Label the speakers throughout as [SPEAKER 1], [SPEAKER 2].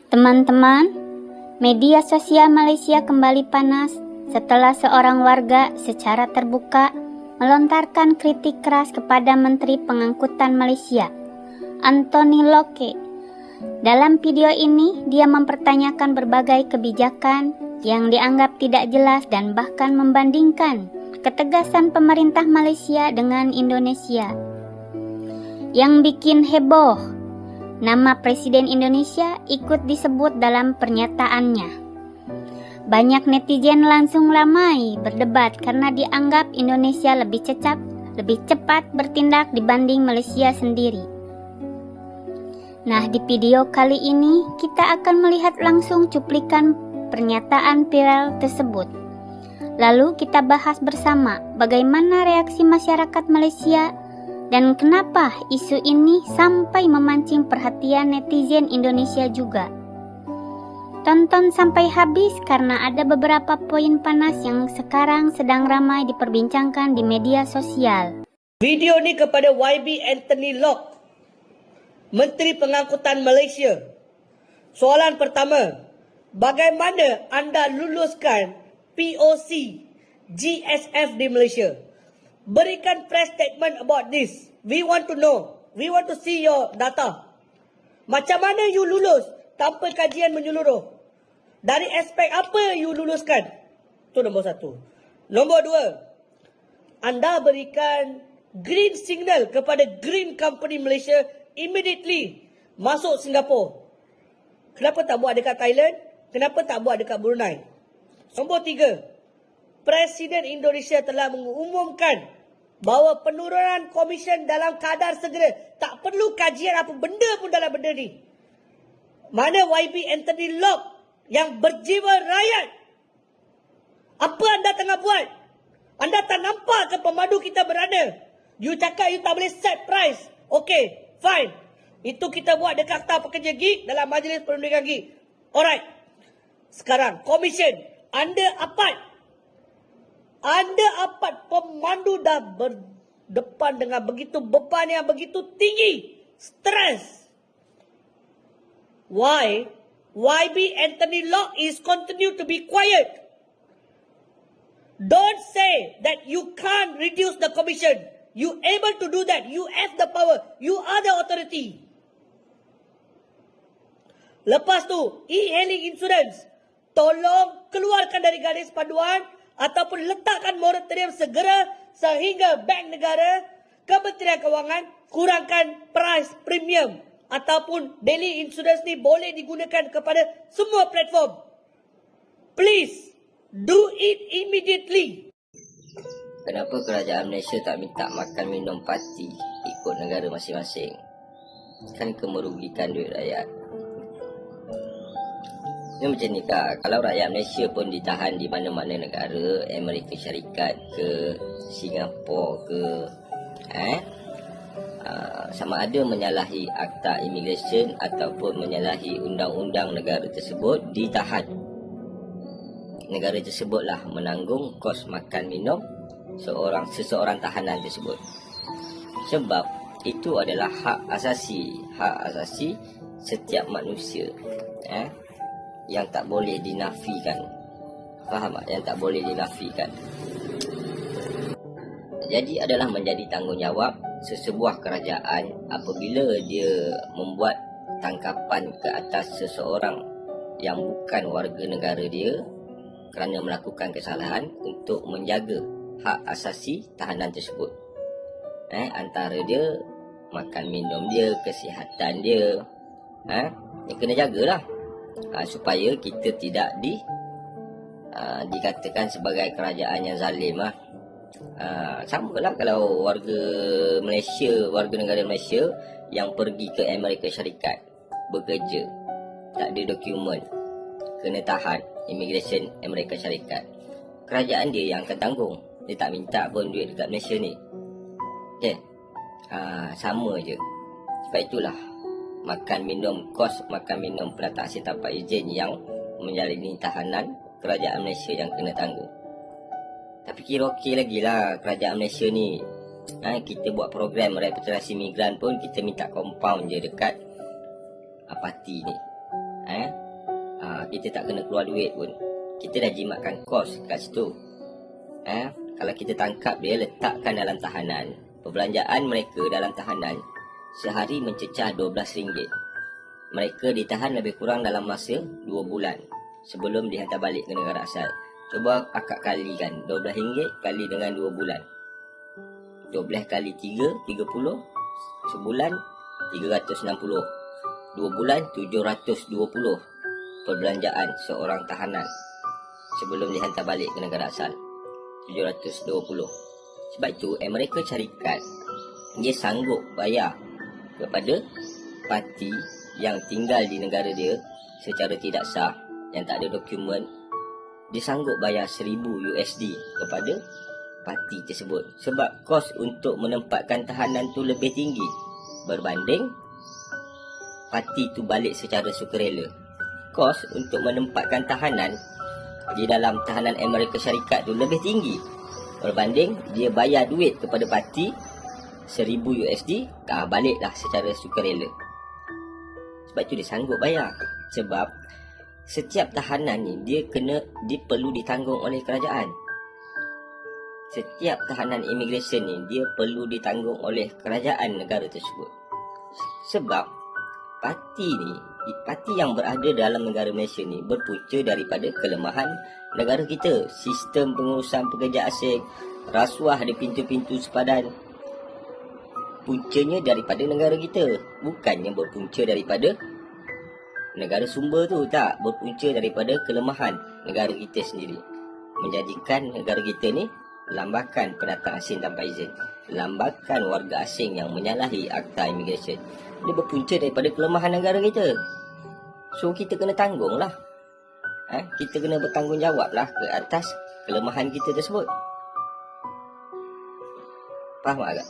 [SPEAKER 1] Teman-teman, media sosial Malaysia kembali panas setelah seorang warga secara terbuka melontarkan kritik keras kepada Menteri Pengangkutan Malaysia, Anthony Locke. Dalam video ini, dia mempertanyakan berbagai kebijakan yang dianggap tidak jelas dan bahkan membandingkan ketegasan pemerintah Malaysia dengan Indonesia. Yang bikin heboh, nama Presiden Indonesia ikut disebut dalam pernyataannya. Banyak netizen langsung ramai berdebat karena dianggap Indonesia lebih cepat bertindak dibanding Malaysia sendiri. Nah, di video kali ini kita akan melihat langsung cuplikan pernyataan viral tersebut. Lalu kita bahas bersama bagaimana reaksi masyarakat Malaysia dan kenapa isu ini sampai memancing perhatian netizen Indonesia juga. Tonton sampai habis karena ada beberapa poin panas yang sekarang sedang ramai diperbincangkan di media sosial.
[SPEAKER 2] Video ni kepada YB Anthony Locke, Menteri Pengangkutan Malaysia. Soalan pertama, bagaimana anda luluskan POC GSF di Malaysia? Berikan press statement about this. We want to know. We want to see your data. Macam mana you lulus tanpa kajian menyeluruh? Dari aspek apa you luluskan? Itu nombor satu. Nombor dua, anda berikan green signal kepada Green Company Malaysia immediately masuk Singapura. Kenapa tak buat dekat Thailand? Kenapa tak buat dekat Brunei? Nombor tiga, Presiden Indonesia telah mengumumkan bahawa penurunan komisen dalam kadar segera. Tak perlu kajian apa benda pun dalam benda ni. Mana YB Anthony Locke yang berjiwa rakyat? Apa anda tengah buat? Anda tak nampak ke pemandu kita berada? You cakap you tak boleh set price. Okay, fine. Itu kita buat dekat Akta Pekerja Gig dalam Majlis Perundingan Gig. Alright. Sekarang, komisen. Anda apat pemandu dah berdepan dengan begitu beban yang begitu tinggi. Stres. Why? YB Anthony Locke is continue to be quiet. Don't say that you can't reduce the commission. You able to do that. You have the power. You are the authority. Lepas tu, e-hailing insurance. Tolong keluarkan dari garis panduan ataupun letakkan moratorium segera sehingga Bank Negara, Kementerian Kewangan kurangkan price premium ataupun daily insurance ni boleh digunakan kepada semua platform. Please do it immediately.
[SPEAKER 3] Kenapa kerajaan Malaysia tak minta makan minum parti ikut negara masing-masing? Kan kemerugikan duit rakyat. Ini macam ni kak, kalau rakyat Malaysia pun ditahan di mana-mana negara, Amerika Syarikat ke, Singapura ke, sama ada menyalahi Akta Immigration ataupun menyalahi undang-undang negara tersebut, ditahan. Negara tersebutlah menanggung kos makan minum seseorang tahanan tersebut. Sebab itu adalah hak asasi setiap manusia. Yang tak boleh dinafikan. Faham tak? Yang tak boleh dinafikan. Jadi adalah menjadi tanggungjawab sesebuah kerajaan apabila dia membuat tangkapan ke atas seseorang yang bukan warga negara dia kerana melakukan kesalahan untuk menjaga hak asasi tahanan tersebut. Antara dia makan minum dia, kesihatan dia. Dia kena jagalah. Supaya kita tidak dikatakan sebagai kerajaan yang zalim lah. Sama lah kalau warga negara Malaysia yang pergi ke Amerika Syarikat bekerja, tak ada dokumen, kena tahan Immigration Amerika Syarikat. Kerajaan dia yang akan tanggung. Dia tak minta pun duit dekat Malaysia ni. Okay. Sama je. Sebab itulah makan minum pendatang asing tanpa izin yang menjalani tahanan kerajaan Malaysia yang kena tanggung. Tapi kira okey lagi lah kerajaan Malaysia ni. Kita buat program repatriasi migran pun kita minta compound je dekat parti ni. kita tak kena keluar duit pun. Kita dah jimatkan kos kat situ. Kalau kita tangkap dia, letakkan dalam tahanan, perbelanjaan mereka dalam tahanan sehari mencecah RM12. Mereka ditahan lebih kurang dalam masa 2 bulan sebelum dihantar balik ke negara asal. Cuba akak kalikan RM12 kali dengan 2 bulan. 12 kali 3, 30. Sebulan 360. 2 bulan 720 perbelanjaan seorang tahanan sebelum dihantar balik ke negara asal. 720. Sebab itu Amerika Syarikat dia sanggup bayar kepada parti yang tinggal di negara dia secara tidak sah, yang tak ada dokumen. Dia sanggup bayar $1,000 kepada parti tersebut sebab kos untuk menempatkan tahanan tu lebih tinggi berbanding parti tu balik secara sukarela. Kos untuk menempatkan tahanan di dalam tahanan Amerika Syarikat tu lebih tinggi berbanding dia bayar duit kepada parti $1,000, baliklah secara sukarela. Sebab tu dia sanggup bayar. Sebab setiap tahanan ni dia perlu ditanggung oleh kerajaan. Setiap tahanan immigration ni dia perlu ditanggung oleh kerajaan negara tersebut. Sebab parti yang berada dalam negara Malaysia ni berpunca daripada kelemahan negara kita. Sistem pengurusan pekerja asing, rasuah di pintu-pintu sepadan, puncanya daripada negara kita. Bukannya berpunca daripada negara sumber tu, tak. Berpunca daripada kelemahan negara kita sendiri. Menjadikan negara kita ni lambakan pendatang asing tanpa izin, lambakan warga asing yang menyalahi akta immigration. Dia berpunca daripada kelemahan negara kita. So kita kena tanggung lah. Kita kena bertanggungjawab lah ke atas kelemahan kita tersebut. Faham agak?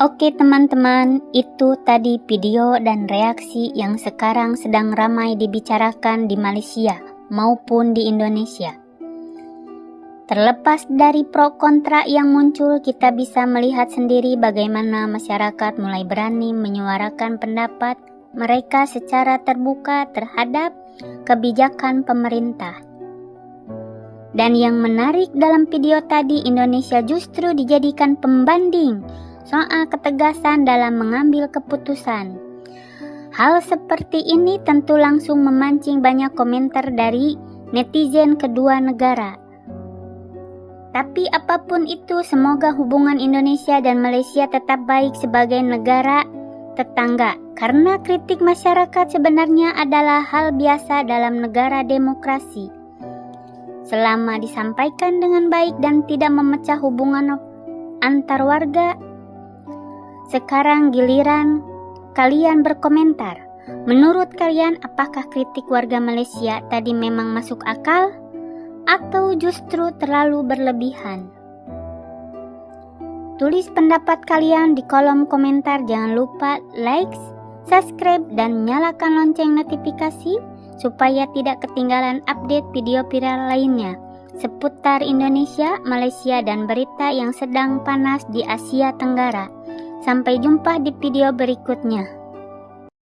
[SPEAKER 1] Oke teman-teman, itu tadi video dan reaksi yang sekarang sedang ramai dibicarakan di Malaysia maupun di Indonesia. Terlepas dari pro kontra yang muncul, kita bisa melihat sendiri bagaimana masyarakat mulai berani menyuarakan pendapat mereka secara terbuka terhadap kebijakan pemerintah. Dan yang menarik dalam video tadi, Indonesia justru dijadikan pembanding soal ketegasan dalam mengambil keputusan. Hal seperti ini tentu langsung memancing banyak komentar dari netizen kedua negara. Tapi apapun itu, semoga hubungan Indonesia dan Malaysia tetap baik sebagai negara tetangga. Karena kritik masyarakat sebenarnya adalah hal biasa dalam negara demokrasi. Selama disampaikan dengan baik dan tidak memecah hubungan antar warga. Sekarang giliran kalian berkomentar. Menurut kalian, apakah kritik warga Malaysia tadi memang masuk akal? Atau justru terlalu berlebihan? Tulis pendapat kalian di kolom komentar. Jangan lupa like, subscribe, dan nyalakan lonceng notifikasi supaya tidak ketinggalan update video viral lainnya seputar Indonesia, Malaysia, dan berita yang sedang panas di Asia Tenggara. Sampai jumpa di video berikutnya.